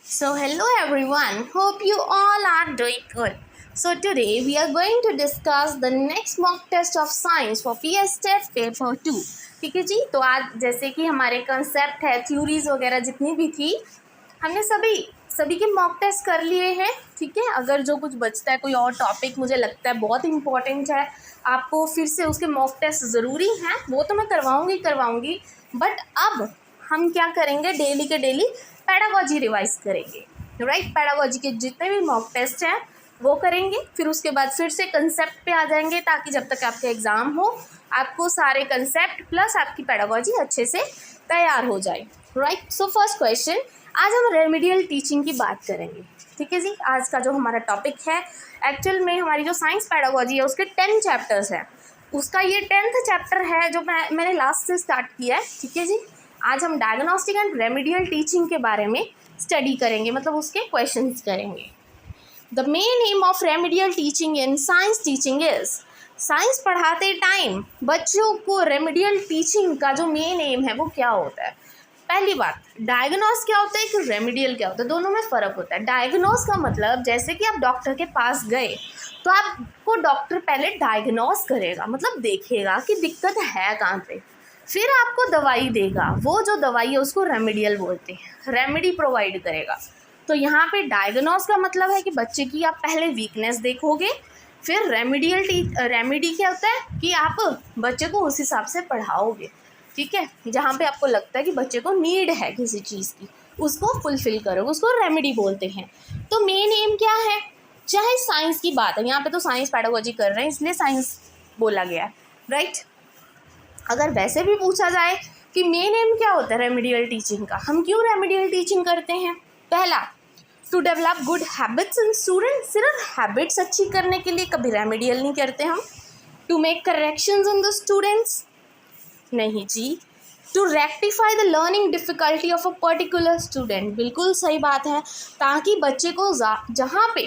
So hello everyone, hope you all are doing good. So today we are going to discuss the next mock test of science for PS Test paper 2. ठीक है जी, तो आज जैसे कि हमारे concept है, theories वगैरह जितनी भी थी, हमने सभी के मॉक टेस्ट कर लिए हैं. ठीक है, अगर जो कुछ बचता है कोई और टॉपिक मुझे लगता है बहुत इंपॉर्टेंट है, आपको फिर से उसके मॉक टेस्ट ज़रूरी हैं, वो तो मैं करवाऊँगी. बट अब हम क्या करेंगे, डेली के डेली पैडागॉजी रिवाइज करेंगे. राइट, पैडागॉजी के जितने भी मॉक टेस्ट हैं वो करेंगे, फिर उसके बाद फिर से कंसेप्ट पे आ जाएंगे, ताकि जब तक आपका एग्ज़ाम हो आपको सारे कंसेप्ट प्लस आपकी पैडागॉजी अच्छे से तैयार हो जाए. राइट, सो फर्स्ट क्वेश्चन, आज हम रेमेडियल टीचिंग की बात करेंगे. ठीक है जी, आज का जो हमारा टॉपिक है, एक्चुअल में हमारी जो साइंस पैडागॉजी है उसके 10 चैप्टर्स हैं. उसका ये 10th चैप्टर है जो मैंने लास्ट से स्टार्ट किया है. ठीक है जी, आज हम डायग्नोस्टिक एंड रेमेडियल टीचिंग के बारे में स्टडी करेंगे, मतलब उसके क्वेश्चंस करेंगे. The main M of remedial teaching in science teaching is, science पढ़ाते टाइम बच्चों को रेमेडियल टीचिंग का जो मेन एम है वो क्या होता है. पहली बात, डायग्नोस क्या होता है कि रेमेडियल क्या होता है, दोनों में फ़र्क होता है. डायग्नोस का मतलब जैसे कि आप डॉक्टर के पास गए तो आपको डॉक्टर पहले डायग्नोस करेगा, मतलब देखेगा कि दिक्कत है कहाँ पे, फिर आपको दवाई देगा. वो जो दवाई है उसको रेमेडियल बोलते हैं, रेमेडी प्रोवाइड करेगा. तो यहाँ पे डायग्नोस का मतलब है कि बच्चे की आप पहले वीकनेस देखोगे, फिर रेमेडी क्या होता है कि आप बच्चे को उस हिसाब से पढ़ाओगे. ठीक है, जहाँ पे आपको लगता है कि बच्चे को नीड है किसी चीज़ की, उसको फुलफ़िल करोगे, उसको रेमेडी बोलते हैं. तो मेन एम क्या है, चाहे साइंस की बात है, यहाँ पे तो साइंस पैडागोजी कर रहे हैं इसलिए साइंस बोला गया है. राइट, अगर वैसे भी पूछा जाए कि मेन एम क्या होता है रेमेडियल टीचिंग का, हम क्यों रेमेडियल टीचिंग करते हैं. पहला, to develop good habits in student. सिर्फ हैबिट्स अच्छी करने के लिए कभी रेमेडियल नहीं करते हम. To make corrections in the students, नहीं जी. To rectify the learning difficulty of a particular student, बिल्कुल सही बात है, ताकि बच्चे को जहाँ पे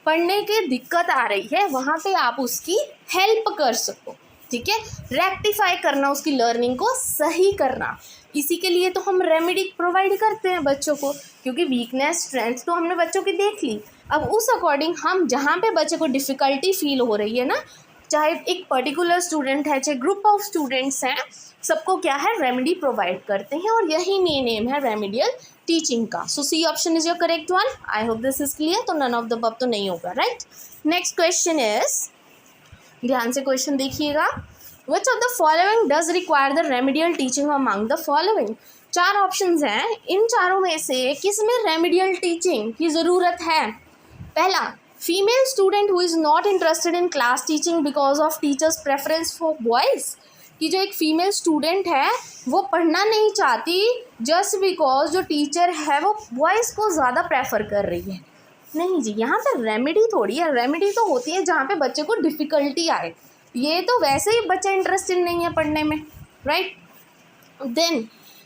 पढ़ने की दिक्कत आ रही है वहाँ पे आप उसकी हेल्प कर सको. ठीक है, रेक्टिफाई करना, उसकी लर्निंग को सही करना, इसी के लिए तो हम रेमेडी प्रोवाइड करते हैं बच्चों को, क्योंकि वीकनेस स्ट्रेंथ तो हमने बच्चों की देख ली. अब उस अकॉर्डिंग हम जहाँ पे बच्चे को डिफ़िकल्टी फील हो रही है ना, चाहे एक पर्टिकुलर स्टूडेंट है चाहे ग्रुप ऑफ स्टूडेंट्स हैं, सबको क्या है, रेमेडी प्रोवाइड करते हैं, और यही मेन एम है रेमेडियल टीचिंग का. So C option is your correct one. I hope this is clear. तो नन ऑफ द अबव तो नहीं होगा. राइट, नेक्स्ट क्वेश्चन इज, ध्यान से क्वेश्चन देखिएगा. Which of the following does require the remedial teaching among the following. 4 options हैं, इन चारों में से किस में रेमेडियल टीचिंग की ज़रूरत है. पहला, female student who is not interested in class teaching because of teachers preference for boys. कि जो एक फीमेल स्टूडेंट है वो पढ़ना नहीं चाहती जस्ट बिकॉज जो टीचर है वो बॉयज़ को ज़्यादा प्रेफर कर रही है. नहीं जी, यहाँ पे रेमेडी थोड़ी है, रेमेडी तो होती है जहाँ पे बच्चे को डिफ़िकल्टी आए. ये तो वैसे ही बच्चा इंटरेस्टेड नहीं है पढ़ने में. Right, then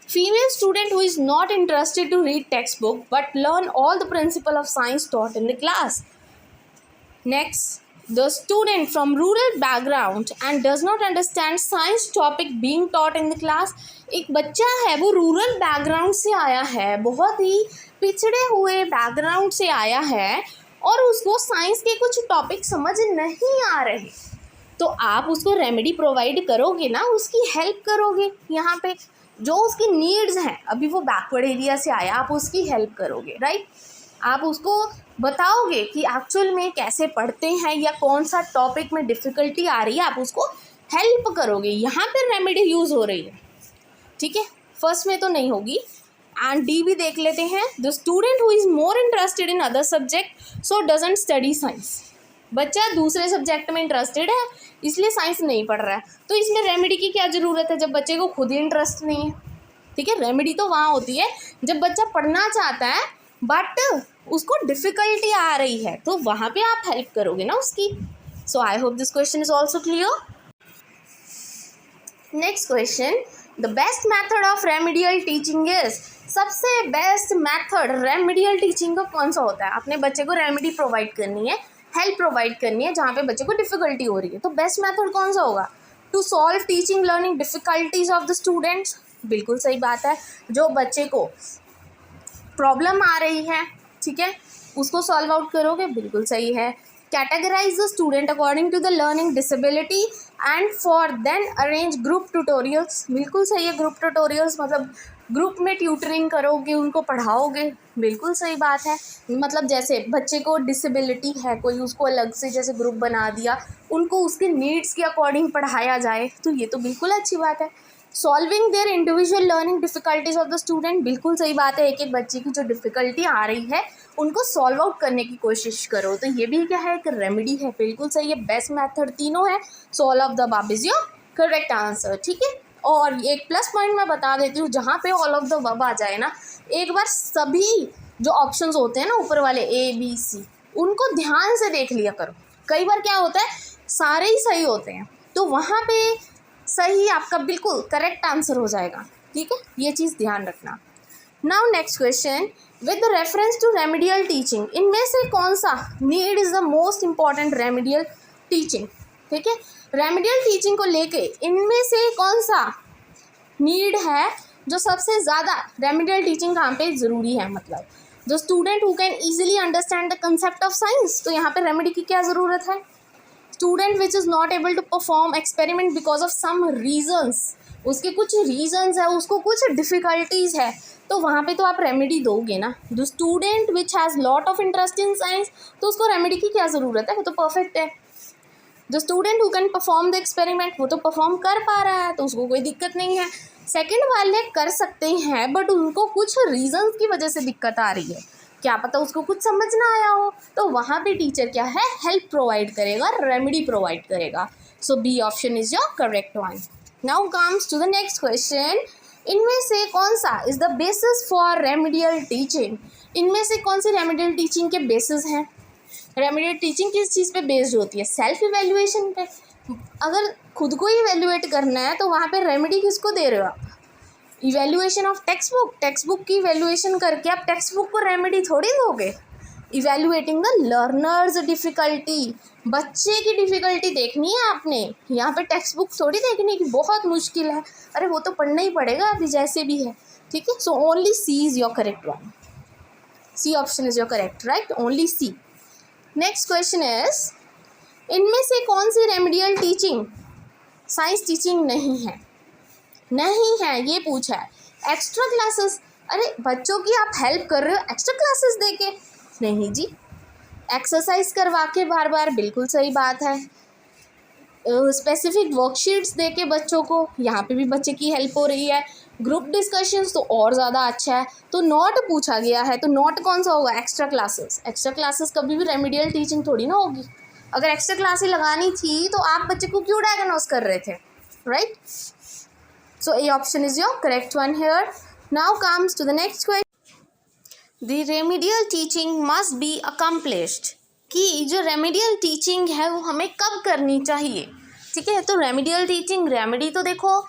female student who is not interested to read text book but learn all the principle of science taught in the class. Next, the student from rural background and does not understand science topic being taught in the class. एक बच्चा है वो rural background से आया है, बहुत ही पिछड़े हुए बैकग्राउंड से आया है, और उसको साइंस के कुछ टॉपिक समझ नहीं आ रहे, तो आप उसको रेमेडी प्रोवाइड करोगे ना, उसकी हेल्प करोगे. यहाँ पे जो उसकी नीड्स हैं, अभी वो बैकवर्ड एरिया से आया, आप उसकी हेल्प करोगे. राइट, आप उसको बताओगे कि एक्चुअल में कैसे पढ़ते हैं या कौन सा टॉपिक में डिफ़िकल्टी आ रही है, आप उसको हेल्प करोगे. यहाँ पे रेमेडी यूज़ हो रही है. ठीक है, फर्स्ट में तो नहीं होगी. एंड डी भी देख लेते हैं. The student who is more interested in other subject so doesn't study science. बच्चा दूसरे सब्जेक्ट में इंटरेस्टेड है इसलिए साइंस नहीं पढ़ रहा है, तो इसमें रेमेडी की क्या ज़रूरत है जब बच्चे को खुद ही इंटरेस्ट नहीं है. ठीक है, रेमेडी तो वहाँ होती है जब बच्चा पढ़ना चाहता है बट उसको डिफ़िकल्टी आ रही है, तो वहाँ पे आप हेल्प करोगे ना उसकी. So I hope this question is also clear. Next question, the best method of remedial teaching is. सबसे बेस्ट मैथड रेमेडियल टीचिंग का कौन सा होता है. अपने बच्चे को रेमेडी प्रोवाइड करनी है, हेल्प प्रोवाइड करनी है जहाँ पे बच्चे को डिफ़िकल्टी हो रही है, तो बेस्ट मैथड कौन सा होगा. To solve teaching learning difficulties of the students, बिल्कुल सही बात है. जो बच्चे को प्रॉब्लम आ रही है, ठीक है, उसको सॉल्व आउट करोगे, बिल्कुल सही है। Categorize the student according to the learning disability and for then arrange group tutorials, बिल्कुल सही है। ग्रुप ट्यूटोरियल्स मतलब ग्रुप में ट्यूटरिंग करोगे, उनको पढ़ाओगे, बिल्कुल सही बात है। मतलब जैसे बच्चे को डिसेबिलिटी है कोई, उसको अलग से जैसे ग्रुप बना दिया, उनको उसके नीड्स के अकॉर्डिंग पढ़ाया जाए, तो ये तो बिल्कुल अच्छी बात है। Solving their individual learning difficulties of the student, बिल्कुल सही बात है। एक एक बच्चे की जो डिफ़िकल्टी आ रही है उनको सॉल्व आउट करने की कोशिश करो, तो ये भी क्या है, एक रेमेडी है, बिल्कुल सही है। बेस्ट मेथड तीनों है, so all of the above is your correct answer, ठीक है। और एक प्लस पॉइंट मैं बता देती हूँ, जहाँ पे ऑल ऑफ द अबव आ जाए ना, एक बार सभी जो ऑप्शंस होते हैं ना ऊपर वाले ABC, उनको ध्यान से देख लिया करो। कई बार क्या होता है, सारे ही सही होते हैं, तो वहाँ पे सही आपका बिल्कुल करेक्ट आंसर हो जाएगा, ठीक है, ये चीज़ ध्यान रखना। Now next question, with reference to remedial teaching, इनमें से कौन सा need is the most important remedial teaching, ठीक है। रेमेडियल टीचिंग को लेके इनमें से कौन सा नीड है जो सबसे ज़्यादा रेमेडियल टीचिंग कहाँ पे ज़रूरी है, मतलब जो student who can easily understand the concept of science, तो यहाँ पे रेमेडी की क्या ज़रूरत है। Student which is not able to perform experiment because of some reasons, उसके कुछ रीजन्स है, उसको कुछ डिफ़िकल्टीज़ है, तो वहाँ पे तो आप रेमेडी दोगे ना। The student which has lot of interest in science, तो उसको रेमेडी की क्या ज़रूरत है, वो तो परफेक्ट है। The student who can perform the experiment, वो तो परफॉर्म कर पा रहा है, तो उसको कोई दिक्कत नहीं है। सेकेंड वाले कर सकते हैं बट उनको कुछ रीजन्स की वजह से दिक्कत आ रही है, क्या पता उसको कुछ समझ ना आया हो, तो वहाँ पे टीचर क्या है, हेल्प प्रोवाइड करेगा, रेमेडी प्रोवाइड करेगा। So B option is your correct one. Now comes to the next question, इनमें से कौन सा is the basis for remedial teaching, इनमें से कौन सी रेमेडियल टीचिंग के बेसिस हैं। रेमेडियल टीचिंग किस चीज़ पे बेस्ड होती है, सेल्फ इवेल्युएशन पे। अगर खुद को ही इवेल्युएट करना है तो वहाँ पे रेमेडी किसको दे रहे हो आप, इवेल्युएशन ऑफ टेक्स्ट बुक की इवेल्युएशन करके आप टेक्स्ट बुक को रेमेडी थोड़ी दोगे। इवेल्युएटिंग द लर्नर्स डिफ़िकल्टी, बच्चे की डिफ़िकल्टी देखनी है आपने, यहाँ पे टेक्स्ट बुक थोड़ी देखनी कि बहुत मुश्किल है, अरे वो तो पढ़ना ही पड़ेगा अभी जैसे भी है, ठीक है। So only c is your correct one, c option is your correct, right, only c. Next question is, इनमें से कौन सी रेमेडियल टीचिंग साइंस टीचिंग नहीं है, नहीं है ये पूछा है। एक्स्ट्रा क्लासेस, अरे बच्चों की आप हेल्प कर रहे हो एक्स्ट्रा क्लासेस दे के, नहीं जी। एक्सरसाइज करवा के बार बार, बिल्कुल सही बात है। स्पेसिफिक वर्कशीट्स दे के बच्चों को, यहाँ पे भी बच्चे की हेल्प हो रही है। ग्रुप डिस्कशंस तो और ज़्यादा अच्छा है, तो नॉट पूछा गया है, तो नॉट कौन सा होगा, एक्स्ट्रा क्लासेस। एक्स्ट्रा क्लासेस कभी भी रेमेडियल टीचिंग थोड़ी ना होगी। अगर एक्स्ट्रा क्लासेस लगानी थी तो आप बच्चे को क्यों डायग्नोस कर रहे थे, right. So a option is your correct one here. Now comes to the next question, the remedial teaching must be accomplished, कि जो रेमेडियल टीचिंग है वो हमें कब करनी चाहिए, ठीक है। तो रेमेडियल टीचिंग, रेमेडी तो देखो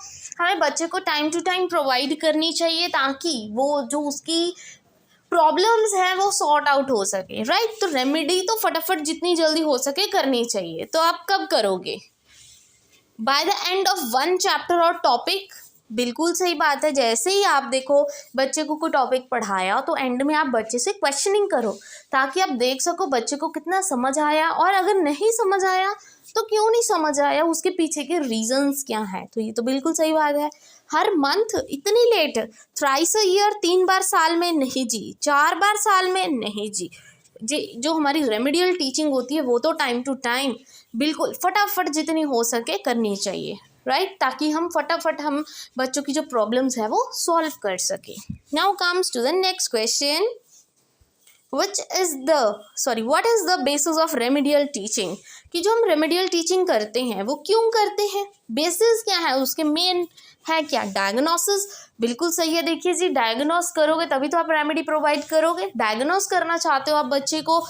हमें बच्चे को टाइम टू टाइम प्रोवाइड करनी चाहिए, ताकि वो जो उसकी प्रॉब्लम्स हैं वो सॉर्ट आउट हो सके, राइट। तो रेमेडी तो फटाफट जितनी जल्दी हो सके करनी चाहिए, तो आप कब करोगे, by the end of one chapter और टॉपिक, बिल्कुल सही बात है। जैसे ही आप देखो बच्चे को कोई टॉपिक पढ़ाया तो एंड में आप बच्चे से क्वेश्चनिंग करो, ताकि आप देख सको बच्चे को कितना समझ आया, और अगर नहीं समझ आया तो क्यों नहीं समझ आया, उसके पीछे के रीजंस क्या हैं। तो ये तो बिल्कुल सही बात है। हर मंथ इतनी लेट, थ्राइस अ ईयर, 3 बार साल में नहीं जी, 4 बार साल में नहीं जी। जो हमारी रेमेडियल टीचिंग होती है वो तो टाइम टू टाइम बिल्कुल फटाफट जितनी हो सके करनी चाहिए, राइट, ताकि हम फटाफट हम बच्चों की जो प्रॉब्लम्स है वो सॉल्व कर सके। Now comes to the next question, what is the basis of remedial teaching, कि जो हम रेमेडियल टीचिंग करते हैं वो क्यों करते हैं, बेसिस क्या है उसके, मेन है क्या, डायग्नोसिस, बिल्कुल सही है। देखिए जी, डायग्नोस करोगे तभी तो आप रेमेडी प्रोवाइड करोगे। डायग्नोस करना चाहते हो आप बच्चे को,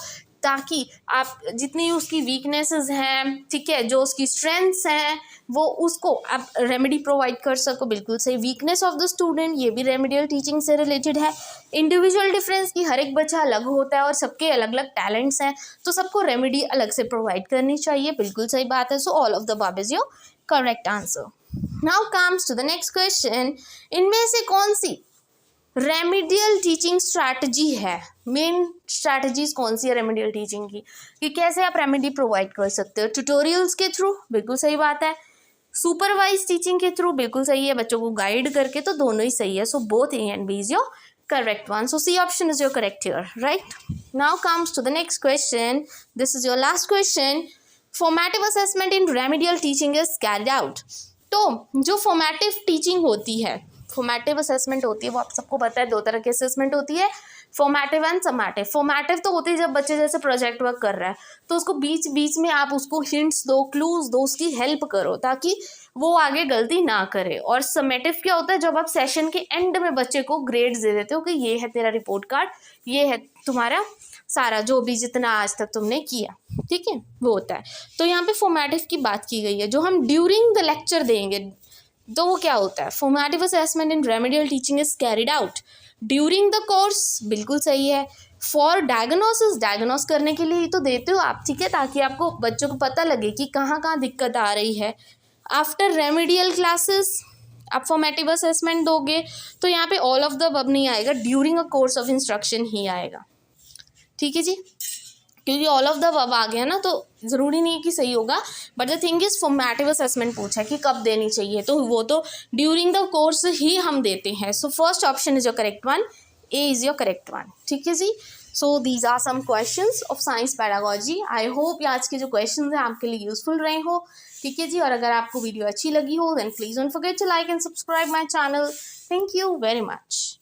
ताकि आप जितनी उसकी वीकनेसेस हैं, ठीक है, जो उसकी स्ट्रेंथ्स हैं, वो उसको आप रेमेडी प्रोवाइड कर सको, बिल्कुल सही। वीकनेस ऑफ द स्टूडेंट, ये भी रेमेडियल टीचिंग से रिलेटेड है। इंडिविजुअल डिफरेंस, की हर एक बच्चा अलग होता है और सबके अलग अलग टैलेंट्स हैं, तो सबको रेमेडी अलग से प्रोवाइड करनी चाहिए, बिल्कुल सही बात है। So all of the above is your correct answer. Now comes to the next question, इनमें से कौन सी रेमेडियल टीचिंग स्ट्रैटेजी है, मेन स्ट्रैटेजीज कौन सी है रेमेडियल टीचिंग की, कि कैसे आप रेमेडी प्रोवाइड कर सकते हो। ट्यूटोरियल्स के थ्रू, बिल्कुल सही बात है। सुपरवाइज टीचिंग के थ्रू, बिल्कुल सही है, बच्चों को गाइड करके, तो दोनों ही सही है। So both a and b is your correct one. So C option is your correct here, right? Now comes to the next question. This is your last question. Formative assessment in remedial teaching is carried out. तो जो formative teaching होती है, formative assessment होती है, वो आप सबको पता है, दो तरह की असेसमेंट होती है, फॉर्मेटिव एंड समेटिव। फॉर्मेटिव तो होती है जब बच्चे जैसे प्रोजेक्ट वर्क कर रहा है तो उसको बीच बीच में आप उसको हिंट्स दो, क्लूज दो, उसकी हेल्प करो ताकि वो आगे गलती ना करे। और समेटिव क्या होता है, जब आप सेशन के एंड में बच्चे को ग्रेड्स दे देते हो कि ये है तेरा रिपोर्ट कार्ड, ये है तुम्हारा सारा जो भी जितना आज तक तुमने किया, ठीक है, वो होता है। तो यहाँ पे फॉर्मेटिव की बात की गई है, जो हम ड्यूरिंग द लेक्चर देंगे, तो वो क्या होता है, formative assessment in remedial teaching is carried out during the course, बिल्कुल सही है। फॉर डायग्नोसिस, डायग्नोस करने के लिए तो देते हो आप, ठीक है, ताकि आपको बच्चों को पता लगे कि कहाँ कहाँ दिक्कत आ रही है। आफ्टर रेमेडियल क्लासेस आप फॉर्मेटिव असेसमेंट दोगे तो यहाँ पे ऑल ऑफ द अबव नहीं आएगा, during a course of instruction ही आएगा, ठीक है जी, क्योंकि ऑल ऑफ द अबव आ गया ना, तो ज़रूरी नहीं है कि सही होगा। But the thing is formative assessment पूछा है कि कब देनी चाहिए, तो वो तो ड्यूरिंग द कोर्स ही हम देते हैं। So first option is your correct one, A is your correct one, ठीक है जी। So these are some questions of science pedagogy. I hope आज के जो क्वेश्चंस हैं आपके लिए यूजफुल रहे हो, ठीक है जी। और अगर आपको वीडियो अच्छी लगी हो then please don't forget to like and subscribe my channel. Thank you very much.